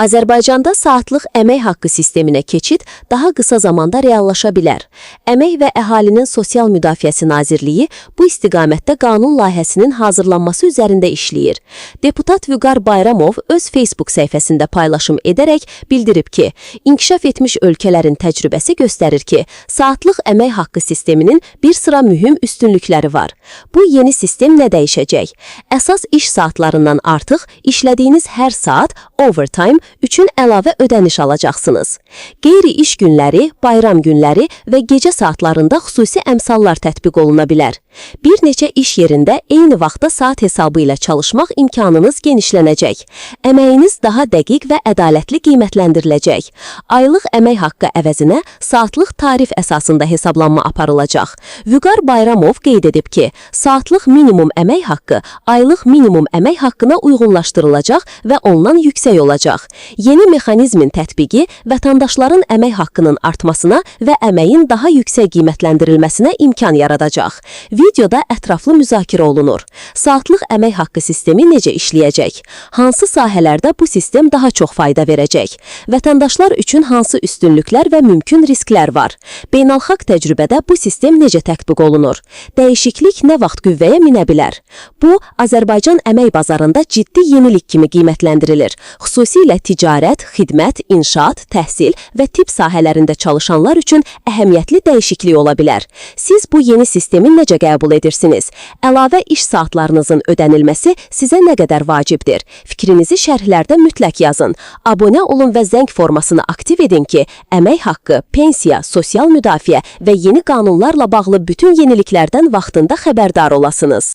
Azərbaycanda saatlıq əmək haqqı sisteminə keçid daha qısa zamanda reallaşa bilər. Əmək və Əhalinin Sosial Müdafiəsi Nazirliyi bu istiqamətdə qanun layihəsinin hazırlanması üzərində işləyir. Deputat Vüqar Bayramov öz Facebook səhifəsində paylaşım edərək bildirib ki, inkişaf etmiş ölkələrin təcrübəsi göstərir ki, saatlıq əmək haqqı sisteminin bir sıra mühüm üstünlükləri var. Bu yeni sistem nə dəyişəcək? Əsas iş saatlarından artıq işlədiyiniz hər saat overtime üçün əlavə ödəniş alacaqsınız. Qeyri-iş günləri, bayram günləri və gecə saatlarında xüsusi əmsallar tətbiq oluna bilər. Bir neçə iş yerində eyni vaxtda saat hesabı ilə çalışmaq imkanınız genişlənəcək. Əməyiniz daha dəqiq və ədalətli qiymətləndiriləcək. Aylıq əmək haqqı əvəzinə saatlıq tarif əsasında hesablanma aparılacaq. Vüqar Bayramov qeyd edib ki, saatlıq minimum əmək haqqı aylıq minimum əmək haqqına uyğunlaşdırılacaq və ondan yüksək olacaq. Yeni mexanizmin tətbiqi vətəndaşların əmək haqqının artmasına və əməyin daha yüksək qiymətləndirilməsinə imkan yaradacaq. Videoda ətraflı müzakirə olunur. Saatlıq əmək haqqı sistemi necə işləyəcək? Hansı sahələrdə bu sistem daha çox fayda verəcək? Vətəndaşlar üçün hansı üstünlüklər və mümkün risklər var? Beynəlxalq təcrübədə bu sistem necə tətbiq olunur? Dəyişiklik nə vaxt qüvvəyə minə bilər? Bu, Azərbaycan əmək bazarında ciddi yenilik kimi qiymətləndirilir. Xüsusilə ticarət, xidmət, inşaat, təhsil və tibb sahələrində çalışanlar üçün əhəmiyyətli dəyişiklik ola bilər. Siz bu yeni sistemi necə qəbul edirsiniz? Əlavə iş saatlarınızın ödənilməsi sizə nə qədər vacibdir? Fikrinizi şərhlərdə mütləq yazın. Abunə olun və zəng formasını aktiv edin ki, əmək haqqı, pensiya, sosial müdafiə və yeni qanunlarla bağlı bütün yeniliklərdən vaxtında xəbərdar olasınız.